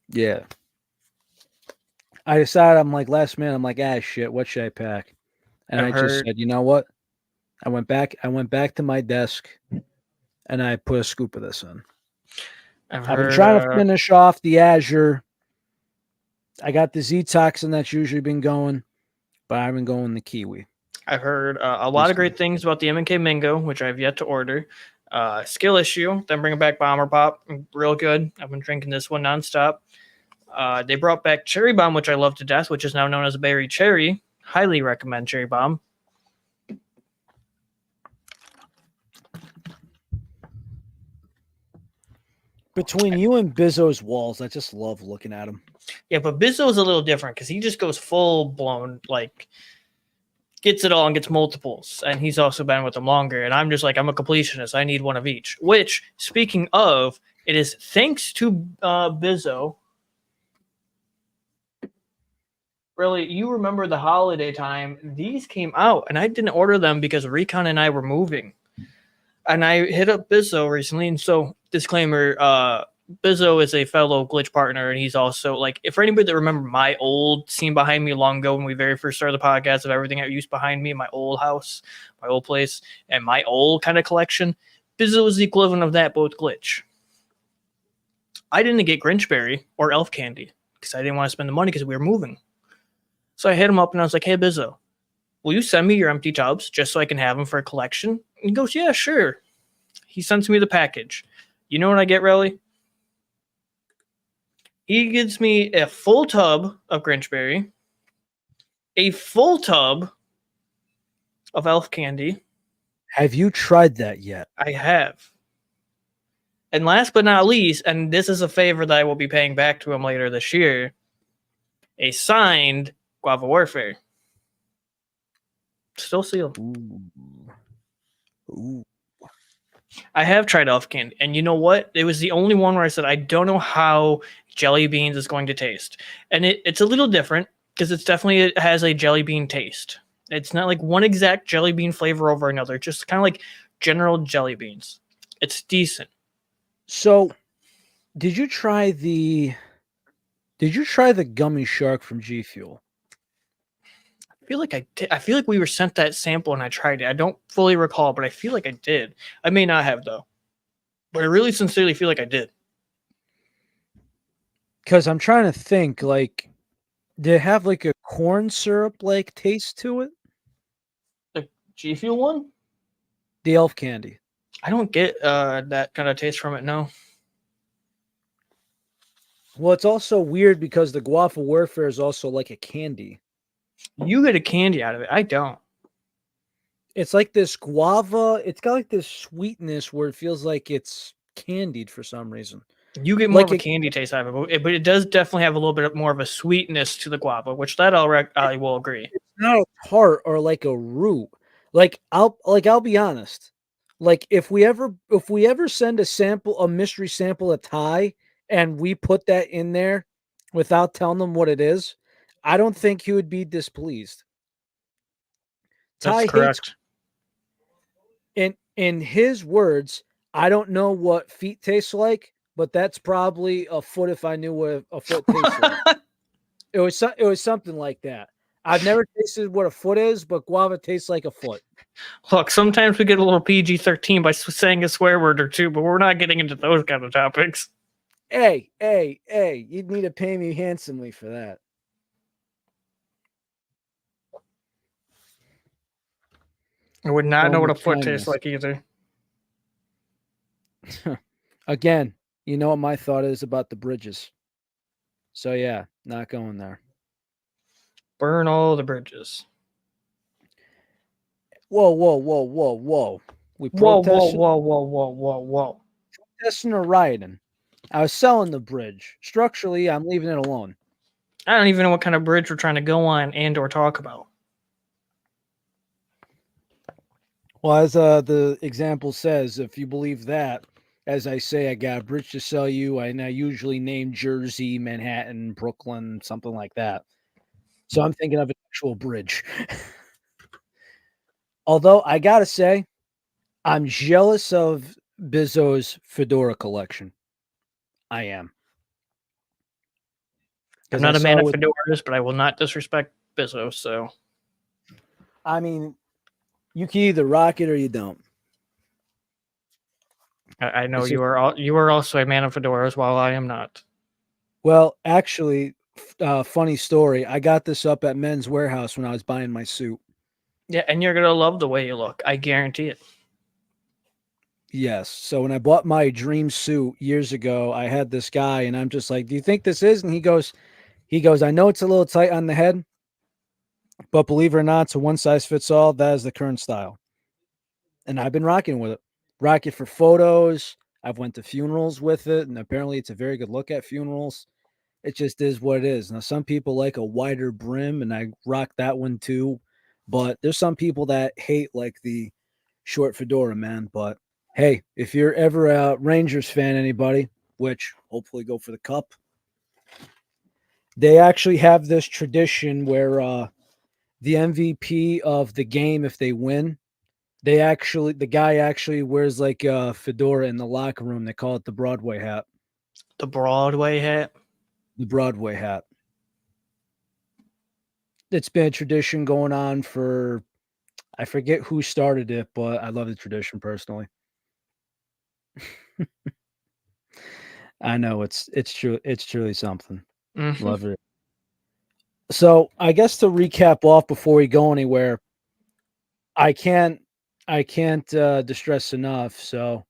Yeah. I decided I'm like last minute. I'm like, shit. What should I pack? And I just said, you know what? I went back to my desk, and I put a scoop of this in. I've been trying to finish off the Azure. I got the Z-Toxin that's usually been going, but I've been going the Kiwi.
I've heard a lot of great things about the M&K Mango, which I've yet to order. Skill Issue, then bringing back Bomber Pop, real good. I've been drinking this one nonstop. They brought back Cherry Bomb, which I love to death, which is now known as Berry Cherry. Highly recommend Cherry Bomb.
Between you and Bizzo's walls, I just love looking at him.
Yeah, but Bizzo's a little different because he just goes full blown, like gets it all and gets multiples. And he's also been with them longer. And I'm just like, I'm a completionist. I need one of each. Which, speaking of, it is thanks to Bizzo. Really, you remember the holiday time. These came out, and I didn't order them because Recon and I were moving. And I hit up Bizzo recently, and so disclaimer, Bizzo is a fellow glitch partner, and he's also like, if for anybody that remember my old scene behind me long ago when we very first started the podcast of everything I used behind me, my old house, my old place, and my old kind of collection, Bizzo is the equivalent of that, both glitch. I didn't get Grinchberry or Elf Candy because I didn't want to spend the money because we were moving. So I hit him up and I was like, hey, Bizzo, will you send me your empty tubs just so I can have them for a collection? And he goes, yeah, sure. He sends me the package. You know what I get, Relly? He gives me a full tub of Grinchberry, a full tub of Elf Candy.
Have you tried that yet?
I have. And last but not least, and this is a favor that I will be paying back to him later this year, a signed Guava Warfare. Still sealed.
Ooh.
I have tried Elf Candy, and you know what? It was the only one where I said, I don't know how jelly beans is going to taste. And it's a little different because it has a jelly bean taste. It's not like one exact jelly bean flavor over another, just kind of like general jelly beans. It's decent.
So, did you try the gummy shark from G Fuel?
I feel like I did. I feel like we were sent that sample and I tried it. I don't fully recall, but I feel like I did. I may not have though, but I really sincerely feel like I did.
Because I'm trying to think, like, did it have like a corn syrup like taste to it?
The G Fuel one?
The Elf Candy.
I don't get that kind of taste from it. No.
Well, it's also weird because the guava warfare is also like a candy.
You get a candy out of it. I don't.
It's like this guava. It's got like this sweetness where it feels like it's candied for some reason.
You get more
Like
of a
it,
candy taste out of it, but it does definitely have a little bit more of a sweetness to the guava, which that I will agree.
it's not a tart or like a root. I'll be honest. Like if we ever send a mystery sample of Thai and we put that in there without telling them what it is, I don't think he would be displeased.
That's
Ty hates
correct.
in his words, I don't know what feet taste like, but that's probably a foot if I knew what a foot tastes like. It was something like that. I've never tasted what a foot is, but guava tastes like a foot.
Look, sometimes we get a little PG-13 by saying a swear word or two, but we're not getting into those kind of topics.
Hey, you'd need to pay me handsomely for that.
I would not
Oh,
know what
my
a foot
kindness.
tastes like either.
Again, you know what my thought is about the bridges. So yeah, not going there.
Burn all the bridges.
Whoa. We
Whoa, whoa,
protesting,
whoa, whoa, whoa, whoa, whoa.
protesting or rioting. I was selling the bridge. Structurally, I'm leaving it alone.
I don't even know what kind of bridge we're trying to go on and or talk about.
Well, as the example says, if you believe that, as I say, I got a bridge to sell you, and I usually name Jersey, Manhattan, Brooklyn, something like that. So I'm thinking of an actual bridge. Although I gotta say, I'm jealous of Bizzo's fedora collection. I am.
I'm
'Cause I
not a
saw
man of
with,
fedoras, but I will not disrespect Bezos. So
I mean, you can either rock it or you don't.
I know
It's
you
just,
are you are also a man of fedoras, while I am not.
well, actually, funny story. I got this up at Men's Warehouse when I was buying my suit.
Yeah, and you're gonna love the way you look. I guarantee it.
Yes. So when I bought my dream suit years ago, I had this guy and I'm just like, "Do you think this is?" And he goes, "I know it's a little tight on the head, but believe it or not, it's a one size fits all. That is the current style." And I've been rocking with it. Rock it for photos. I've went to funerals with it, and apparently it's a very good look at funerals. It just is what it is. Now some people like a wider brim and I rock that one too, but there's some people that hate like the short fedora, man. But hey, if you're ever a Rangers fan, anybody, which hopefully go for the cup, they actually have this tradition where the MVP of the game, if they win, the guy actually wears like a fedora in the locker room. They call it the Broadway hat.
The Broadway hat.
The Broadway hat. It's been a tradition going on for, I forget who started it, but I love the tradition personally. I know it's true. It's truly something.
Mhm.
Love it. So I guess to recap off before we go anywhere, I can't distress enough. So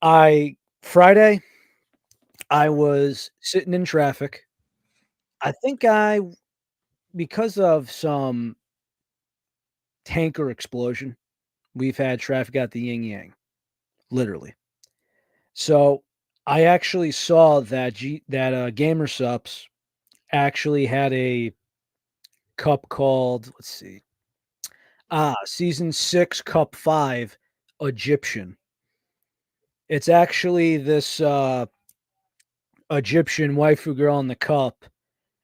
Friday I was sitting in traffic. I think because of some tanker explosion, we've had traffic at the yin yang, literally. So I actually saw that Gamer Sups actually had a cup called, let's see, season 6 cup 5 Egyptian. It's actually this Egyptian waifu girl in the cup.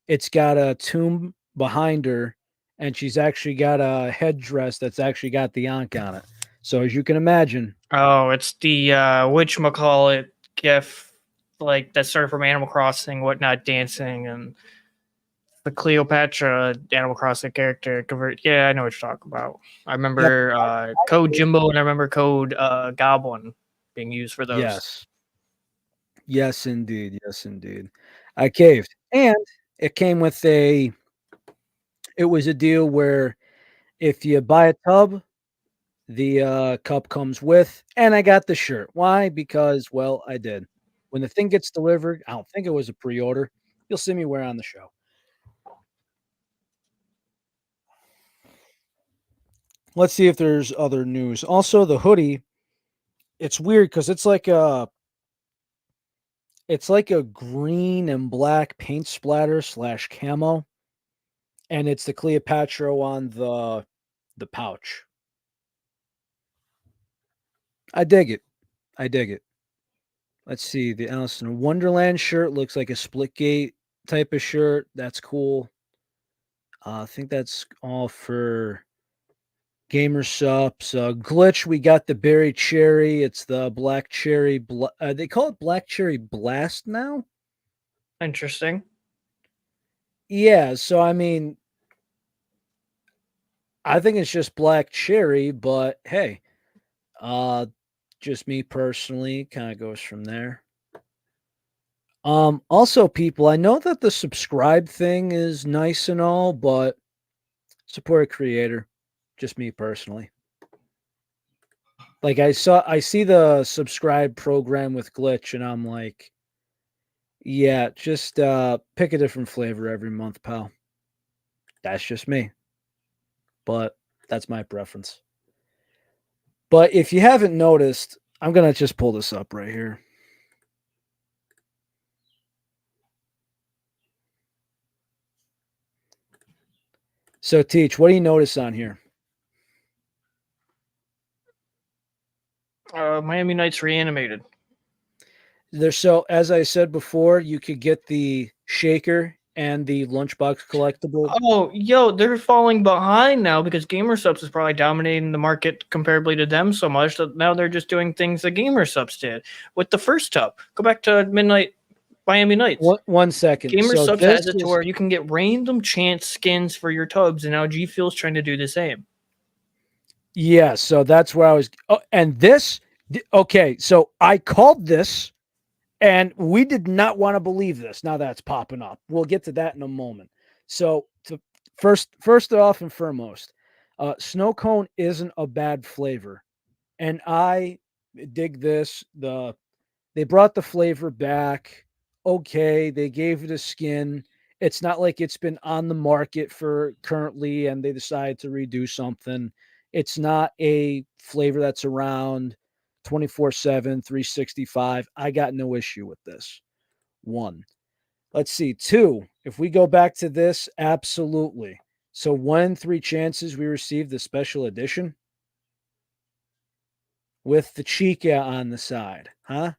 It's got a tomb behind her, and she's actually got a headdress that's actually got the Ankh on it. So as you can imagine,
Oh, it's the whatchamacallit gif, like that started from Animal Crossing, whatnot, dancing, and the Cleopatra Animal Crossing character convert. Yeah, I know what you're talking about. I
yep,
remember Code Jimbo and I remember Code Goblin being used for those.
yes, indeed, yes, indeed. I caved, and it came with it was a deal where if you buy a tub, the cup comes with, and I got the shirt. Why? Because, well, I did. When the thing gets delivered, I don't think it was a pre-order. You'll see me wear it on the show. Let's see if there's other news. Also, the hoodie, it's weird because it's like a green and black paint splatter / camo, and it's the Cleopatra on the pouch. I dig it. I dig it. Let's see. The Alice in Wonderland shirt looks like a Splitgate type of shirt. That's cool. I think that's all for Gamer Sups. Glitch, we got the Berry Cherry. It's the Black Cherry. They call it Black Cherry Blast now?
Interesting.
Yeah, so I mean, I think it's just Black Cherry, but hey, just me personally, kind of goes from there. Also, people, I know that the subscribe thing is nice and all, but support a creator. Just me personally. Like I see the subscribe program with Glitch, and I'm like, yeah, just pick a different flavor every month, pal. That's just me. But that's my preference. But if you haven't noticed, I'm gonna just pull this up right here. So Teach, what do you notice on here?
Miami Nights Reanimated.
So as I said before, you could get the shaker and the lunchbox collectible.
Oh, yo, they're falling behind now because GamerSubs is probably dominating the market comparably to them so much that now they're just doing things that GamerSubs did with the first tub. Go back to Miami Nights.
One second.
GamerSubs has it to where you can get random chance skins for your tubs, and now G Fuel's trying to do the same.
Yeah, so that's where I was. Oh, and this, okay, so I called this, and we did not want to believe this. Now that's popping up. We'll get to that in a moment. So, first off and foremost, snow cone isn't a bad flavor, and I dig this. They brought the flavor back. Okay, they gave it a skin. It's not like it's been on the market for currently and they decided to redo something. It's not a flavor that's around 24/7, 365. I got no issue with this. One. Let's see. Two, if we go back to this, absolutely. So 1 in 3 chances we received the special edition with the Chica on the side, huh?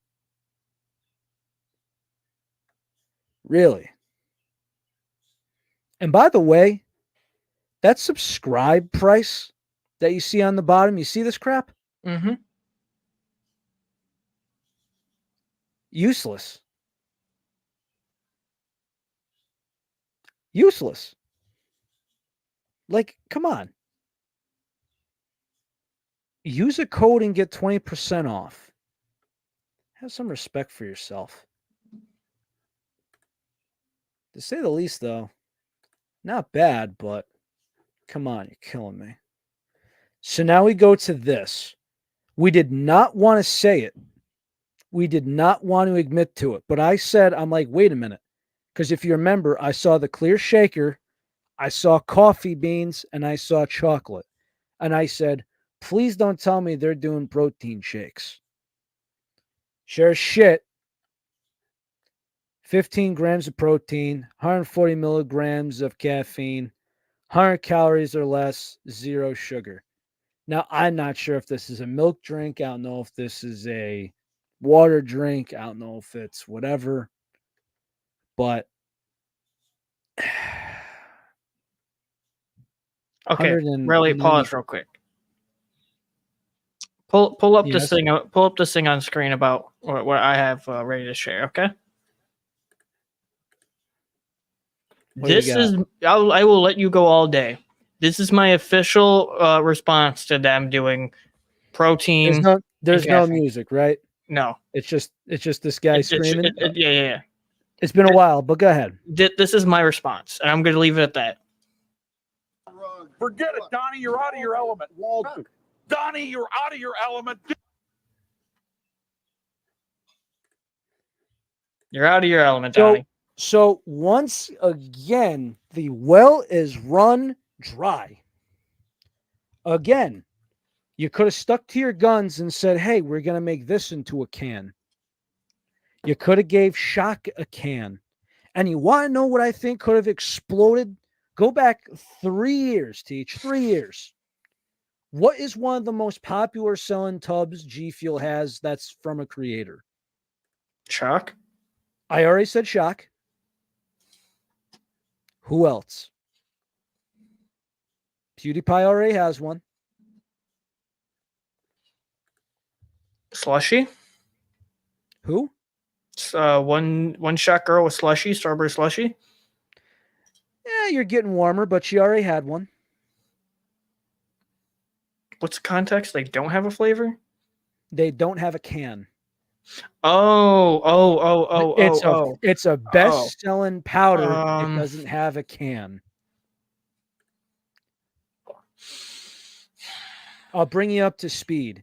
Really? And by the way, that subscribe price that you see on the bottom, you see this crap?
Mm-hmm.
Useless. Useless. Like, come on. Use a code and get 20% off. Have some respect for yourself. To say the least, though, not bad, but come on, you're killing me. So now we go to this. We did not want to say it. We did not want to admit to it. But I said, I'm like, wait a minute. Because if you remember, I saw the clear shaker, I saw coffee beans, and I saw chocolate. And I said, please don't tell me they're doing protein shakes. Sure as shit. 15 grams of protein, 140 milligrams of caffeine, 100 calories or less, 0 sugar. Now, I'm not sure if this is a milk drink. I don't know if this is a water drink. I don't know if it's whatever. But
okay, really pause real quick. Pull up this thing. Pull up this thing on screen about what I have ready to share. Okay. This is. I will let you go all day. This is my official response to them doing protein.
There's no music, right?
No.
It's just this guy screaming.
Yeah.
It's been a while, but go ahead.
This is my response, and I'm going to leave it at that.
Forget it, Donnie. You're out of your element. Donnie, you're out of your element.
You're out of your element,
So,
Donnie.
so once again, the well is run dry. Again, you could have stuck to your guns and said, "Hey, we're gonna make this into a can." You could have gave Shock a can. And you want to know what I think could have exploded? Go back 3 years, Teach, 3 years. What is one of the most popular selling tubs G Fuel has that's from a creator?
Shock.
I already said Shock. Who else? PewDiePie already has one.
Slushy.
Who?
One shot girl with slushy, strawberry slushy.
Yeah, you're getting warmer, but she already had one.
What's the context? They don't have a flavor.
They don't have a can.
Oh.
It's a best-selling powder. It doesn't have a can. I'll bring you up to speed.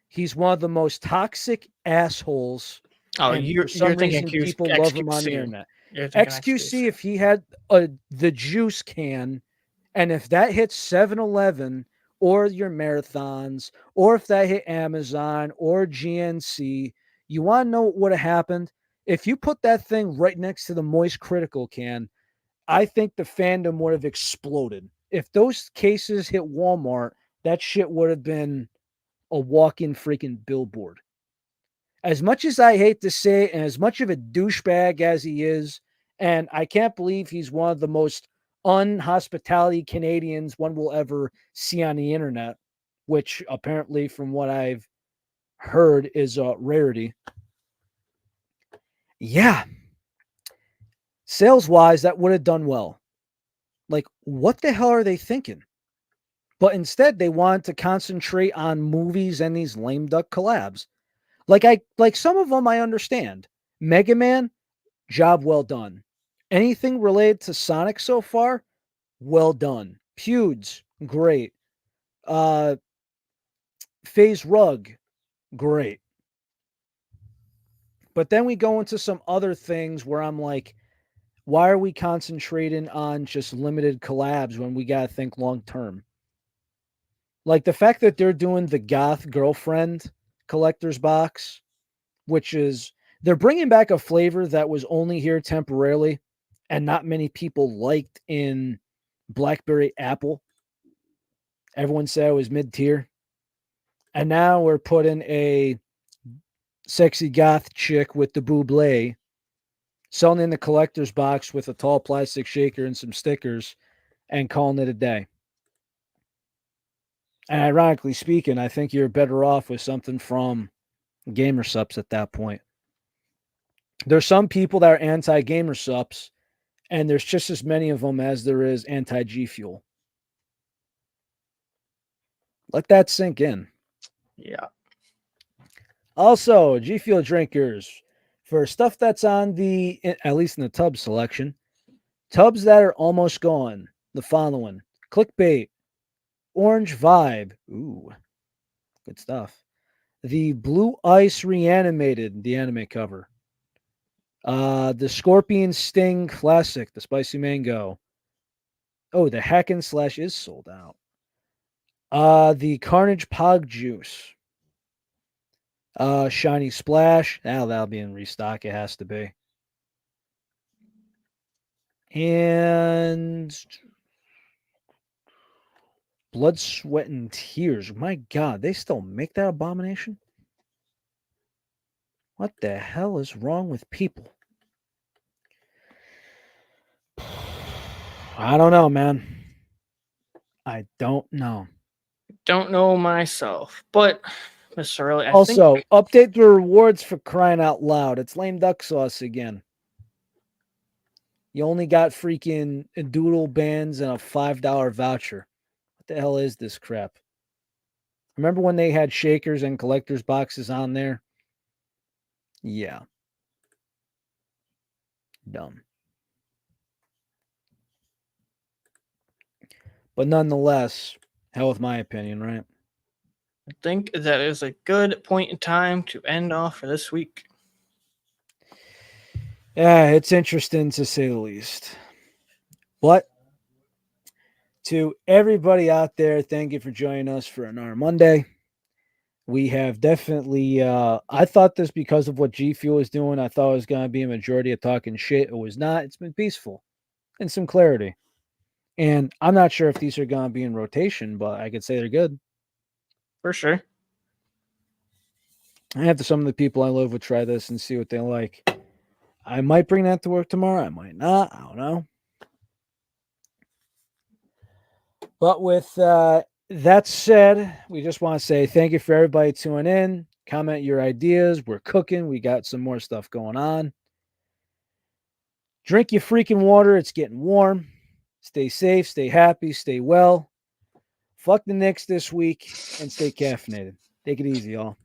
He's one of the most toxic assholes.
Oh,
and
you're
for some
thinking
reason, people love him on the internet.
You're thinking
XQC, if he had the juice can, and if that hit 7-Eleven or your marathons, or if that hit Amazon or GNC, you want to know what would have happened? If you put that thing right next to the Moist Critical can, I think the fandom would have exploded. If those cases hit Walmart, that shit would have been a walk-in freaking billboard. As much as I hate to say it, and as much of a douchebag as he is, and I can't believe he's one of the most unhospitality Canadians one will ever see on the internet, which apparently, from what I've heard, is a rarity. Yeah. Sales-wise, that would have done well. Like, what the hell are they thinking? But instead, they wanted to concentrate on movies and these lame duck collabs. Like some of them I understand. Mega Man, job well done. Anything related to Sonic so far, well done. Pewds, great. Phase Rug, great. But then we go into some other things where I'm like, why are we concentrating on just limited collabs when we got to think long term? Like the fact that they're doing the Goth Girlfriend collector's box, which is they're bringing back a flavor that was only here temporarily and not many people liked in Blackberry Apple. Everyone said it was mid-tier. And now we're putting a sexy goth chick with the buble selling in the collector's box with a tall plastic shaker and some stickers and calling it a day. And ironically speaking, I think you're better off with something from Gamer Sups at that point. There's some people that are anti-Gamer Sups, and there's just as many of them as there is anti-G Fuel. Let that sink in.
Yeah.
Also, G Fuel drinkers, for stuff that's on the, at least in the tub selection, tubs that are almost gone, the following: Clickbait, Orange Vibe, ooh, good stuff. The Blue Ice Reanimated, the anime cover. The Scorpion Sting Classic, the Spicy Mango. Oh, the Hack and Slash is sold out. The Carnage Pog Juice. Shiny Splash. Now that'll be in restock. It has to be. And Blood, Sweat, and Tears. My God, they still make that abomination? What the hell is wrong with people? I don't know, man. I don't know.
Don't know myself, but Mr. Early,
Also, update the rewards for crying out loud. It's lame duck sauce again. You only got freaking doodle bands and a $5 voucher. What the hell is this crap? Remember when they had shakers and collector's boxes on there? Yeah. Dumb. But nonetheless, hell with my opinion, right?
I think that is a good point in time to end off for this week.
Yeah, it's interesting to say the least. But to everybody out there, thank you for joining us for another Monday. We have definitely, I thought this because of what G Fuel was doing. I thought it was going to be a majority of talking shit. It was not. It's been peaceful and some clarity. And I'm not sure if these are going to be in rotation, but I could say they're good.
For sure.
I have to some of the people I live with try this and see what they like. I might bring that to work tomorrow. I might not. I don't know. But with that said, we just want to say thank you for everybody tuning in. Comment your ideas. We're cooking. We got some more stuff going on. Drink your freaking water. It's getting warm. Stay safe. Stay happy. Stay well. Fuck the Knicks this week and stay caffeinated. Take it easy, y'all.